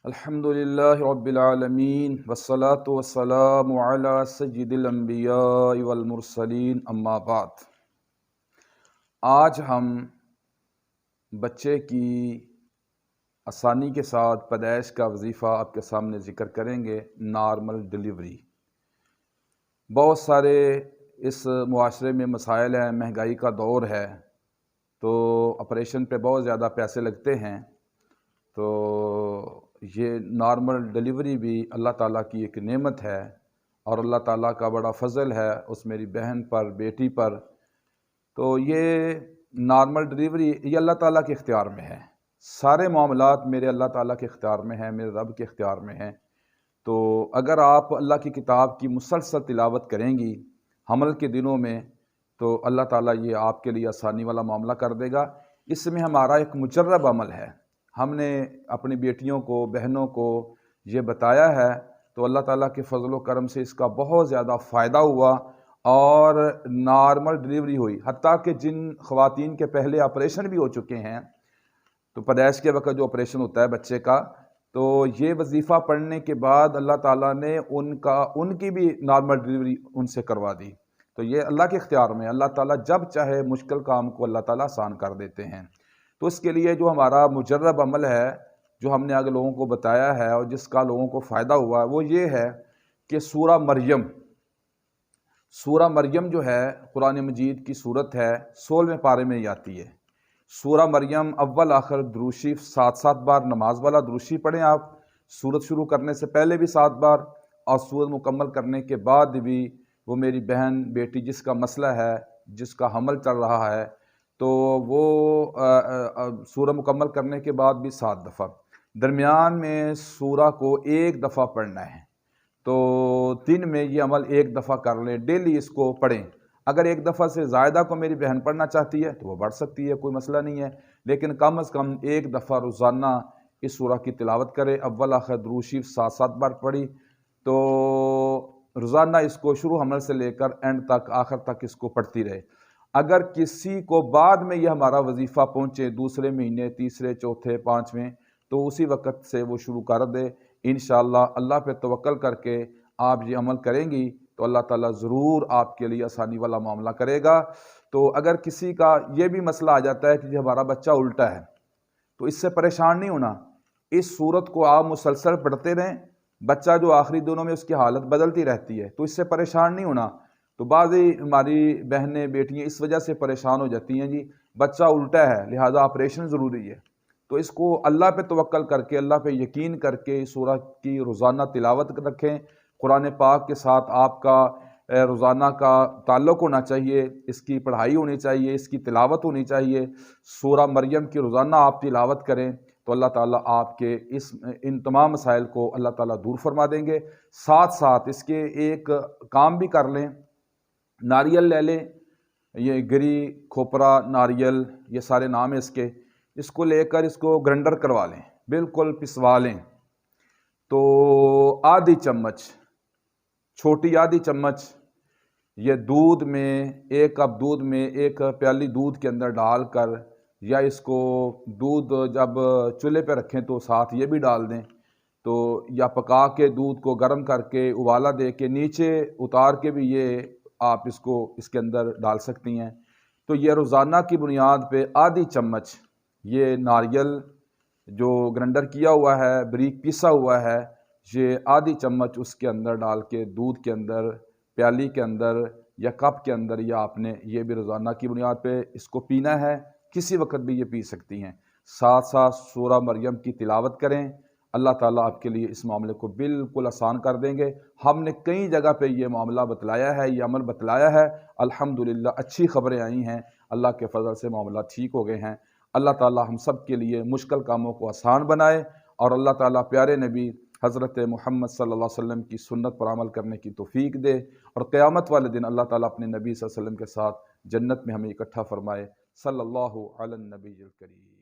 الحمدللہ رب العالمین والصلاة والسلام علی سید الانبیاء والمرسلین اما بعد۔ آج ہم بچے کی آسانی کے ساتھ پیدائش کا وظیفہ آپ کے سامنے ذکر کریں گے، نارمل ڈیلیوری۔ بہت سارے اس معاشرے میں مسائل ہیں، مہنگائی کا دور ہے، تو آپریشن پہ بہت زیادہ پیسے لگتے ہیں، تو یہ نارمل ڈیلیوری بھی اللہ تعالیٰ کی ایک نعمت ہے اور اللہ تعالیٰ کا بڑا فضل ہے اس میری بہن پر، بیٹی پر۔ تو یہ نارمل ڈیلیوری یہ اللہ تعالیٰ کے اختیار میں ہے، سارے معاملات میرے اللہ تعالیٰ کے اختیار میں ہیں، میرے رب کے اختیار میں ہیں۔ تو اگر آپ اللہ کی کتاب کی مسلسل تلاوت کریں گی حمل کے دنوں میں تو اللہ تعالیٰ یہ آپ کے لیے آسانی والا معاملہ کر دے گا۔ اس میں ہمارا ایک مجرب عمل ہے، ہم نے اپنی بیٹیوں کو، بہنوں کو یہ بتایا ہے، تو اللہ تعالیٰ کے فضل و کرم سے اس کا بہت زیادہ فائدہ ہوا اور نارمل ڈیلیوری ہوئی۔ حتیٰ کہ جن خواتین کے پہلے آپریشن بھی ہو چکے ہیں، تو پیدائش کے وقت جو آپریشن ہوتا ہے بچے کا، تو یہ وظیفہ پڑھنے کے بعد اللہ تعالیٰ نے ان کی بھی نارمل ڈیلیوری ان سے کروا دی۔ تو یہ اللہ کے اختیار میں، اللہ تعالیٰ جب چاہے مشکل کام کو اللہ تعالیٰ آسان کر دیتے ہیں۔ تو اس کے لیے جو ہمارا مجرب عمل ہے، جو ہم نے آگے لوگوں کو بتایا ہے اور جس کا لوگوں کو فائدہ ہوا ہے، وہ یہ ہے کہ سورہ مریم جو ہے قرآن مجید کی سورت ہے، 16ویں پارے میں یہ آتی ہے۔ سورہ مریم اول آخر درود شریف 7 بار نماز والا درود شریف پڑھیں آپ، سورت شروع کرنے سے پہلے بھی 7 بار اور سورت مکمل کرنے کے بعد بھی۔ وہ میری بہن بیٹی جس کا مسئلہ ہے، جس کا حمل چل رہا ہے، تو وہ سورہ مکمل کرنے کے بعد بھی 7 دفعہ، درمیان میں سورہ کو 1 دفعہ پڑھنا ہے۔ تو دن میں یہ عمل 1 دفعہ کر لیں، ڈیلی اس کو پڑھیں۔ اگر 1 دفعہ سے زائدہ کو میری بہن پڑھنا چاہتی ہے تو وہ بڑھ سکتی ہے، کوئی مسئلہ نہیں ہے، لیکن کم از کم 1 دفعہ روزانہ اس سورہ کی تلاوت کرے۔ اول آخر درود شریف 7 بار پڑھی، تو روزانہ اس کو شروع حمل سے لے کر اینڈ تک، آخر تک اس کو پڑھتی رہے۔ اگر کسی کو بعد میں یہ ہمارا وظیفہ پہنچے، دوسرے مہینے، تیسرے، چوتھے، 5ویں، تو اسی وقت سے وہ شروع کر دے۔ انشاءاللہ اللہ پہ توکل کر کے آپ یہ عمل کریں گی تو اللہ تعالیٰ ضرور آپ کے لیے آسانی والا معاملہ کرے گا۔ تو اگر کسی کا یہ بھی مسئلہ آ جاتا ہے کہ یہ ہمارا بچہ الٹا ہے، تو اس سے پریشان نہیں ہونا، اس صورت کو آپ مسلسل پڑھتے رہیں۔ بچہ جو آخری دنوں میں اس کی حالت بدلتی رہتی ہے، تو اس سے پریشان نہیں ہونا۔ تو بعضی ہماری بہنیں، بیٹیاں اس وجہ سے پریشان ہو جاتی ہیں، جی بچہ الٹا ہے لہٰذا آپریشن ضروری ہے۔ تو اس کو اللہ پہ توکل کر کے، اللہ پہ یقین کر کے سورہ کی روزانہ تلاوت رکھیں۔ قرآن پاک کے ساتھ آپ کا روزانہ کا تعلق ہونا چاہیے، اس کی پڑھائی ہونی چاہیے، اس کی تلاوت ہونی چاہیے۔ سورہ مریم کی روزانہ آپ تلاوت کریں تو اللہ تعالیٰ آپ کے ان تمام مسائل کو اللہ تعالیٰ دور فرما دیں گے۔ ساتھ ساتھ اس کے ایک کام بھی کر لیں، ناریل لے لیں، یہ گری، کھوپرا، ناریل، یہ سارے نام ہیں اس کو لے کر اس کو گرینڈر کروا لیں، بالکل پسوا لیں۔ تو آدھی چمچ، چھوٹی آدھی چمچ یہ دودھ میں، 1 کپ دودھ میں 1 پیالی دودھ کے اندر ڈال کر، یا اس کو دودھ جب چولہے پہ رکھیں تو ساتھ یہ بھی ڈال دیں، تو یا پکا کے دودھ کو گرم کر کے ابالا دے کے نیچے اتار کے بھی یہ آپ اس کو اس کے اندر ڈال سکتی ہیں۔ تو یہ روزانہ کی بنیاد پہ آدھی چمچ یہ ناریل جو گرینڈر کیا ہوا ہے، بریک پیسا ہوا ہے، یہ آدھی چمچ اس کے اندر ڈال کے دودھ کے اندر، پیالی کے اندر یا کپ کے اندر، یا آپ نے یہ بھی روزانہ کی بنیاد پہ اس کو پینا ہے، کسی وقت بھی یہ پی سکتی ہیں۔ ساتھ ساتھ سورہ مریم کی تلاوت کریں، اللہ تعالیٰ آپ کے لیے اس معاملے کو بالکل آسان کر دیں گے۔ ہم نے کئی جگہ پہ یہ معاملہ بتلایا ہے، یہ عمل بتلایا ہے، الحمدللہ اچھی خبریں آئی ہیں، اللہ کے فضل سے معاملہ ٹھیک ہو گئے ہیں۔ اللہ تعالیٰ ہم سب کے لیے مشکل کاموں کو آسان بنائے، اور اللہ تعالیٰ پیارے نبی حضرت محمد صلی اللہ علیہ وسلم کی سنت پر عمل کرنے کی توفیق دے، اور قیامت والے دن اللہ تعالیٰ اپنے نبی صلی اللہ علیہ وسلم کے ساتھ جنت میں ہمیں اکٹھا فرمائے۔ صلی اللہ علی النبی الکریم۔